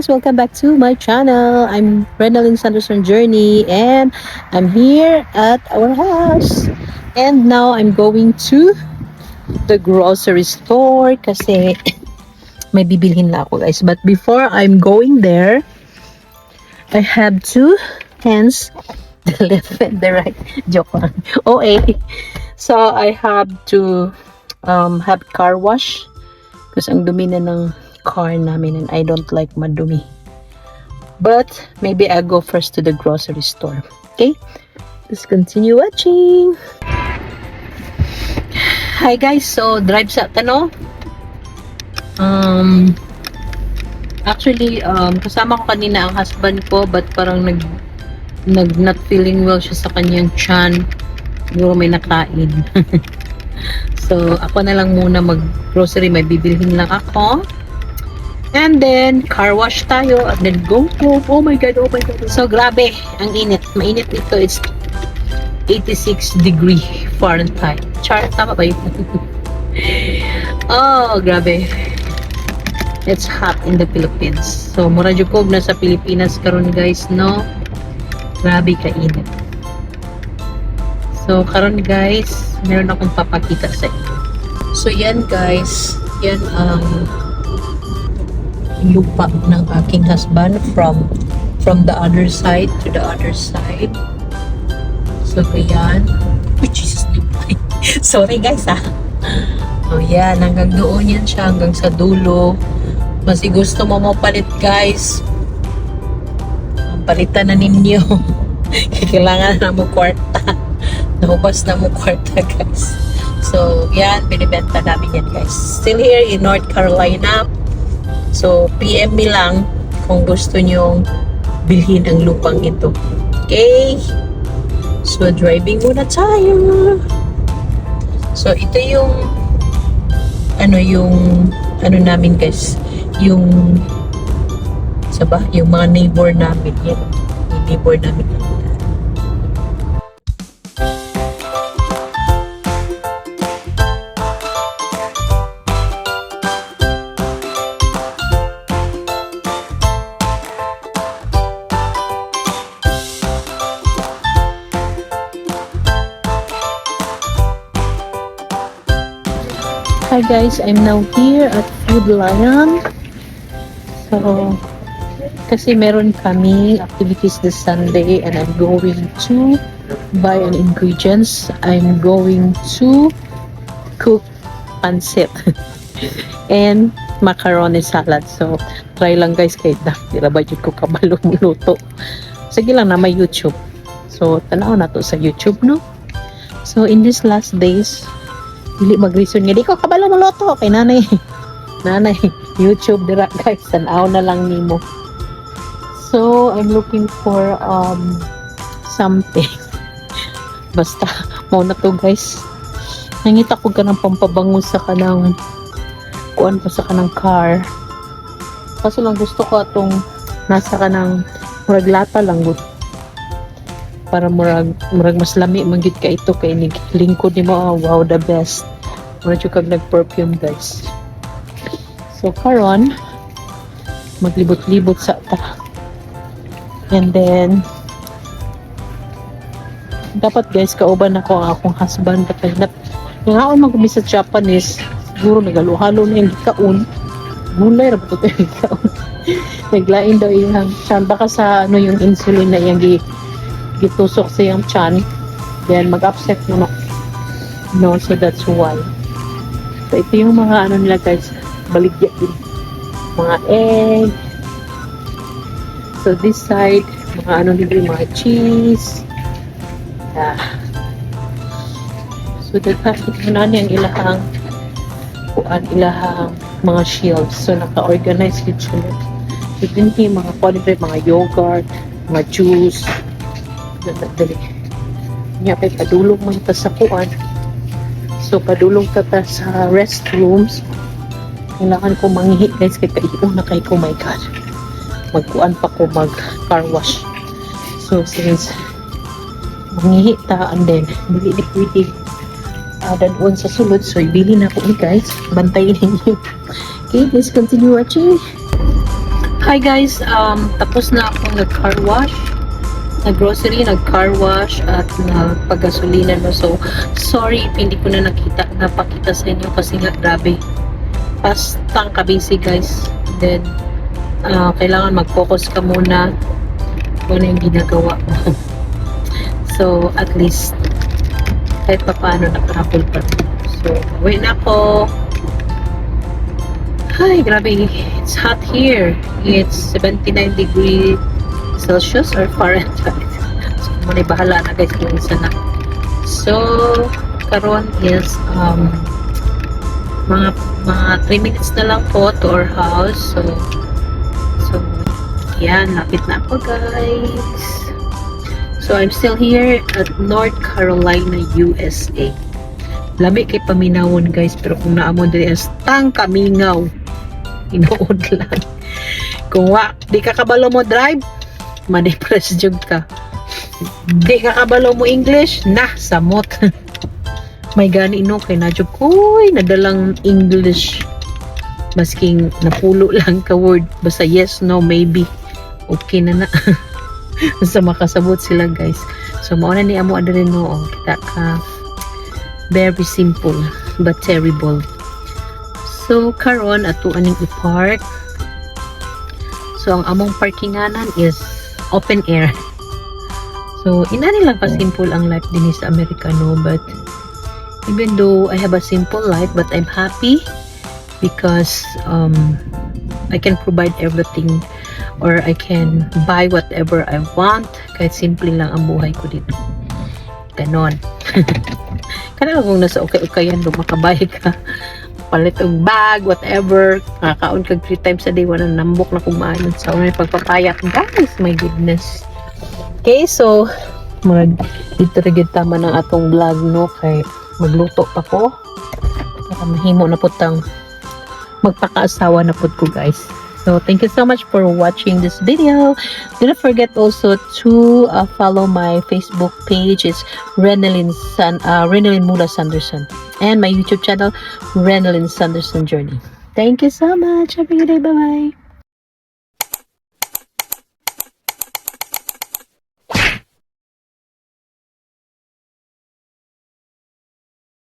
guys, welcome back to my channel. I'm Renalyn Sanderson Journey and I'm here at our house. And now I'm going to the grocery store kasi may bibilhin na ako guys. But before I'm going there, I have to hands the left and the right. Joke lang. OA. So I have to have car wash kasi ang dumi na ng car namin and I don't like madumi. But maybe I'll go first to the grocery store. Okay? Let's continue watching. Hi guys, so drive sa Tano. Actually, kasama ko kanina ang husband ko but parang nag not feeling well siya sa kanyang tiyan. Siguro may nakain. So, ako na lang muna mag-grocery. May bibilhin lang ako. And then, car wash tayo. And then, go home. Oh my God, oh my God. So, grabe. Ang init. Mainit ito. It's 86 degree Fahrenheit. Char, tama ba yun? Oh, grabe. It's hot in the Philippines. So, mura jukog na sa Pilipinas karon guys, no? Grabe ka-init. So, karon guys, meron akong papakita sa inyo. So, yan guys. Yan ang lupa ng aking husband from the other side to the other side. So, ayan. Oh, Jesus. Sorry guys, ha. Oh, yan. Hanggang doon yan siya. Hanggang sa dulo. Masi gusto mo mapalit, guys. Ang palitan na ninyo. Kailangan na mo kwarta. Nahubas na mo kwarta, guys. So, yan. Binibenta namin yan, guys. Still here in North Carolina. So, PM me lang kung gusto nyong bilhin ang lupang ito. Okay? So, driving muna tayo. So, ito yung ano namin guys. Yung mga neighbor namin. Yan. Yung neighbor namin. Hi guys, I'm now here at Food Lion. So, kasi meron kami activities this Sunday and I'm going to buy an ingredients. I'm going to cook pancit and macaroni salad. So, try lang guys kahit dahil ba yun ko kabalo luto. Sige lang na may YouTube. So, tanaw na to sa YouTube, no? So, in these last days, dili mag-reason nga di ko kabalo mo loto kay nanay YouTube dira guys, tanaw na lang nimo. So I'm looking for something basta mo na to guys. Nangita ko ka ng pampabango sa kanang kuan pa sa kanang car, kaso lang gusto ko atong nasa kanang murag lata lang gud para murag mas lami manggid ka ito kay nig lingkod nimo. Oh, wow, the best. Murag yung kag nag-perfume guys. So karon maglibot-libot sa ta. And then dapat guys kauban ako ang akong husband kapag nangaon man kami sa Japanese, siguro nagalo-halo na yung gikaon. Gulay ra ba ito yung gikaon? Naglain daw iyang tiyan baka sa yung insulin na iyang gitusok sa iyang tiyan, then mag-upset mo no, so that's why. So ito yung mga nila guys, baligya din, mga egg. So this side mga nila, mga cheese. So daghan na ang ilahang mga shelves. So naka-organize yun siya. So din mga quality, mga yogurt, mga juice. Dali niya kay padulong man ta sa kuan. So padulong ta sa restrooms. Kailangan ko manghihi guys kay kaiyo na kay ko, my god, magkuan pa ko mag car wash. So since manghihi ta and then dili ni pwede dadon sa sulod, so ibili na ko guys, bantayin ninyo. Okay, please continue watching. Hi guys, tapos na akong nag-car wash. Nag-grocery, nag-car wash, at nagpagasolina, no. So, sorry, hindi ko na napakita sa inyo kasi nga, grabe. Pastang ka-busy, guys. Then, kailangan mag-focus ka muna kung ano yung ginagawa mo. So, at least, kahit pa paano, nakahabol pa. So, uwi na ako. Hi, grabe. It's hot here. It's 79 degrees Celsius or Fahrenheit. So, muna bahala na guys kung isa na. So, karon is mga 3 minutes na lang po to our house. So yan, lapit na ako guys. So, I'm still here at North Carolina, USA. Lami kay paminawon guys, pero kung naamon diri as tang kamingaw, inuod lang. Kung di ka kabalo mo drive, ma-depress jud ka. Di ka kabalo mo English, samot. May gani no kay nadyo koy nadalang English. Masking napulo lang ka word, basta yes, no, maybe. Okay na. Basta makasabot sila guys. So mao na ni amo adre no, kita ka very simple but terrible. So karon ato aning i-park. So ang among parkinganan is open air. So inani lang ka simple ang life din sa Amerika, no, but even though I have a simple life, but I'm happy because I can provide everything, or I can buy whatever I want. Kahit simple lang ang buhay ko dito. Ganon. Kana kung nasa okay-okayan do makabayad ka, palit og bag, whatever, kakaon kag 3 times a day, wala nambok na kumain sa unay pagpapayak guys, my goodness. Okay, so dito rin tama ng atong vlog, no, kay magluto pa ko para mahimo na putang magpakaasawa na pud ko guys. So thank you so much for watching this video. Do not forget also to follow my Facebook page. It's Renalyn Mula Sanderson, and my YouTube channel, Renalyn Sanderson Journey. Thank you so much. Have a good day. Bye bye.